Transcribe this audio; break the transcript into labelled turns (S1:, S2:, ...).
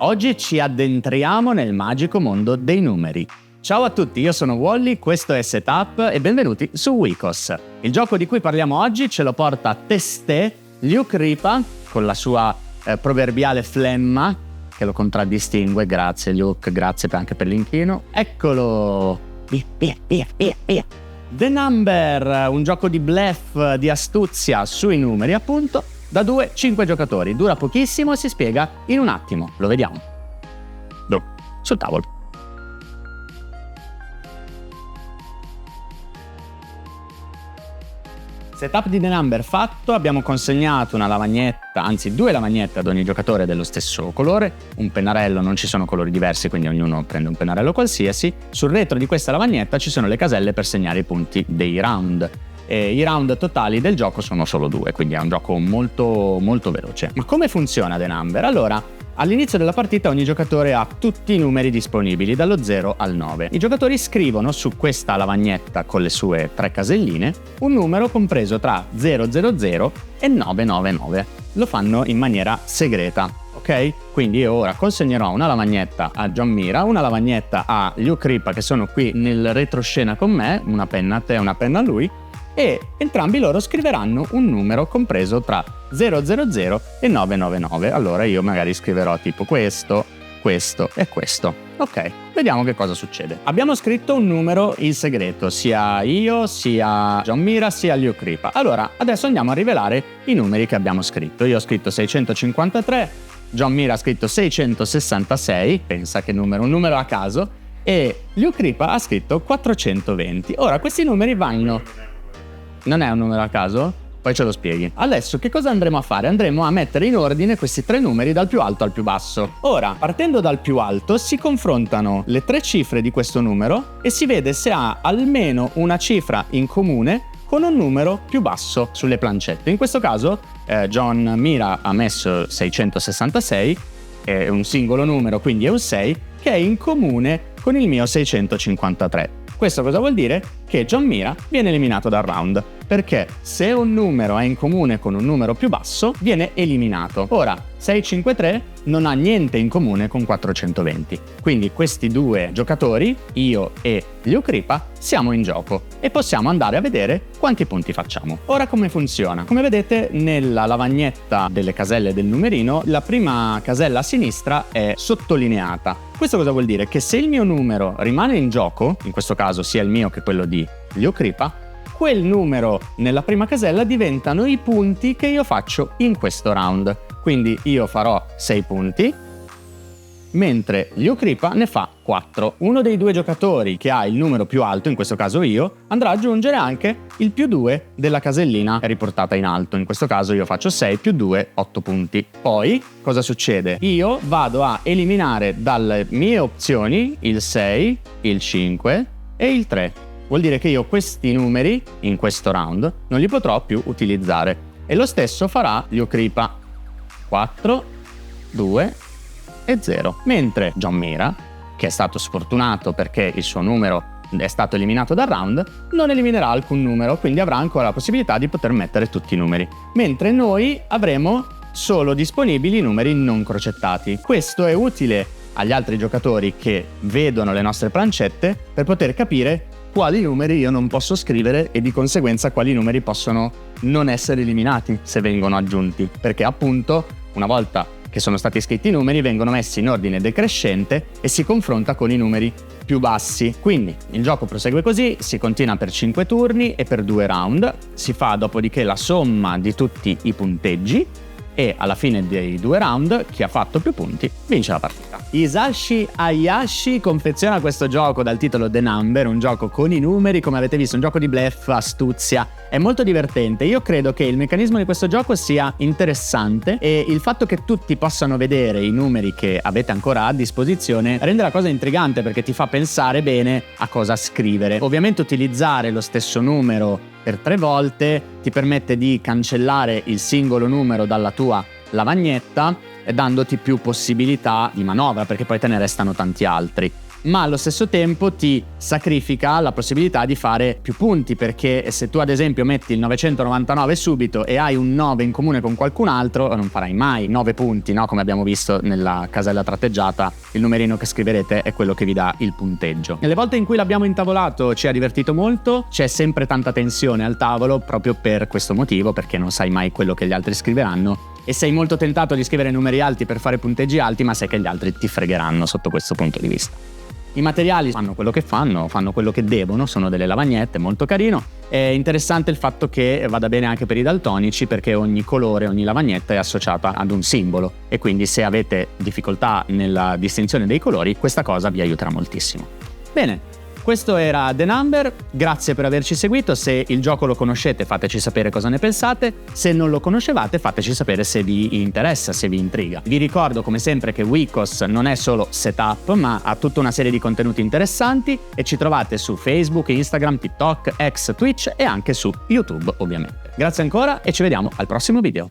S1: Oggi ci addentriamo nel magico mondo dei numeri. Ciao a tutti, io sono Wally, questo è Setup e benvenuti su Wikos. Il gioco di cui parliamo oggi ce lo porta testé Luke Ripa con la sua proverbiale flemma che lo contraddistingue. Grazie Luke, grazie anche per l'inchino. Eccolo! Via. The Number, un gioco di bluff, di astuzia sui numeri appunto, da 2-5 giocatori. Dura pochissimo e si spiega in un attimo. Lo vediamo. Sul tavolo. Setup di The Number fatto, abbiamo consegnato una lavagnetta, anzi 2 lavagnette ad ogni giocatore dello stesso colore, un pennarello, non ci sono colori diversi quindi ognuno prende un pennarello qualsiasi. Sul retro di questa lavagnetta ci sono le caselle per segnare i punti dei round. E i round totali del gioco sono solo 2, quindi è un gioco molto molto veloce. Ma come funziona The Number? Allora, all'inizio della partita ogni giocatore ha tutti i numeri disponibili dallo 0 al 9. I giocatori scrivono su questa lavagnetta con le sue 3 caselline un numero compreso tra 000 e 999. Lo fanno in maniera segreta, ok? Quindi io ora consegnerò una lavagnetta a John Mira, una lavagnetta a Luke Ripa che sono qui nel retroscena con me, una penna a te e una penna a lui, e entrambi loro scriveranno un numero compreso tra 000 e 999. Allora io magari scriverò tipo questo e questo. Ok, vediamo che cosa succede. Abbiamo scritto un numero in segreto, sia io, sia John Mira, sia Luke Ripa. Allora, adesso andiamo a rivelare i numeri che abbiamo scritto. Io ho scritto 653, John Mira ha scritto 666, pensa che numero, un numero a caso, e Luke Ripa ha scritto 420. Ora, questi numeri vanno... Non è un numero a caso? Poi ce lo spieghi. Adesso che cosa andremo a fare? Andremo a mettere in ordine questi 3 numeri dal più alto al più basso. Ora, partendo dal più alto, si confrontano le 3 cifre di questo numero e si vede se ha almeno una cifra in comune con un numero più basso sulle plancette. In questo caso John Mira ha messo 666, è un singolo numero, quindi è un 6, che è in comune con il mio 653. Questo cosa vuol dire? Che John Mira viene eliminato dal round, perché se un numero è in comune con un numero più basso, viene eliminato. Ora, 653 non ha niente in comune con 420, quindi questi 2 giocatori, io e Luke Ripa, siamo in gioco e possiamo andare a vedere quanti punti facciamo. Ora come funziona? Come vedete nella lavagnetta delle caselle del numerino, la prima casella a sinistra è sottolineata. Questo cosa vuol dire? Che se il mio numero rimane in gioco, in questo caso sia il mio che quello di Luke Ripa, quel numero nella prima casella diventano i punti che io faccio in questo round. Quindi io farò 6 punti, mentre Luke Ripa ne fa 4. Uno dei 2 giocatori che ha il numero più alto, in questo caso io, andrà ad aggiungere anche il più 2 della casellina riportata in alto. In questo caso io faccio 6 più 2, 8 punti. Poi, cosa succede? Io vado a eliminare dalle mie opzioni il 6, il 5 e il 3. Vuol dire che io questi numeri, in questo round, non li potrò più utilizzare. E lo stesso farà Luke Ripa. 4, 2 e 0. Mentre John Mira, che è stato sfortunato perché il suo numero è stato eliminato dal round, non eliminerà alcun numero, quindi avrà ancora la possibilità di poter mettere tutti i numeri. Mentre noi avremo solo disponibili i numeri non crocettati. Questo è utile agli altri giocatori che vedono le nostre plancette per poter capire quali numeri io non posso scrivere e di conseguenza quali numeri possono non essere eliminati se vengono aggiunti, perché appunto una volta che sono stati scritti i numeri vengono messi in ordine decrescente e si confronta con i numeri più bassi. Quindi il gioco prosegue così, si continua per 5 turni e per 2 round, si fa dopodiché la somma di tutti i punteggi e alla fine dei 2 round chi ha fatto più punti vince la partita. Hisashi Hayashi confeziona questo gioco dal titolo The Number, un gioco con i numeri, come avete visto, un gioco di bluff, astuzia, è molto divertente. Io credo che il meccanismo di questo gioco sia interessante e il fatto che tutti possano vedere i numeri che avete ancora a disposizione rende la cosa intrigante, perché ti fa pensare bene a cosa scrivere. Ovviamente utilizzare lo stesso numero per 3 volte ti permette di cancellare il singolo numero dalla tua lavagnetta, dandoti più possibilità di manovra, perché poi te ne restano tanti altri. ma allo stesso tempo ti sacrifica la possibilità di fare più punti, perché se tu ad esempio metti il 999 subito e hai un 9 in comune con qualcun altro, non farai mai 9 punti, no? Come abbiamo visto nella casella tratteggiata, il numerino che scriverete è quello che vi dà il punteggio. Nelle volte in cui l'abbiamo intavolato ci ha divertito molto, c'è sempre tanta tensione al tavolo proprio per questo motivo, perché non sai mai quello che gli altri scriveranno e sei molto tentato di scrivere numeri alti per fare punteggi alti, ma sai che gli altri ti fregheranno sotto questo punto di vista. I materiali fanno quello che fanno quello che devono, sono delle lavagnette, molto carino. È interessante il fatto che vada bene anche per i daltonici, perché ogni colore, ogni lavagnetta è associata ad un simbolo e quindi se avete difficoltà nella distinzione dei colori, questa cosa vi aiuterà moltissimo. Bene. Questo era The Number, grazie per averci seguito. Se il gioco lo conoscete fateci sapere cosa ne pensate, se non lo conoscevate fateci sapere se vi interessa, se vi intriga. Vi ricordo come sempre che Wikos non è solo setup, ma ha tutta una serie di contenuti interessanti e ci trovate su Facebook, Instagram, TikTok, X, Twitch e anche su YouTube ovviamente. Grazie ancora e ci vediamo al prossimo video.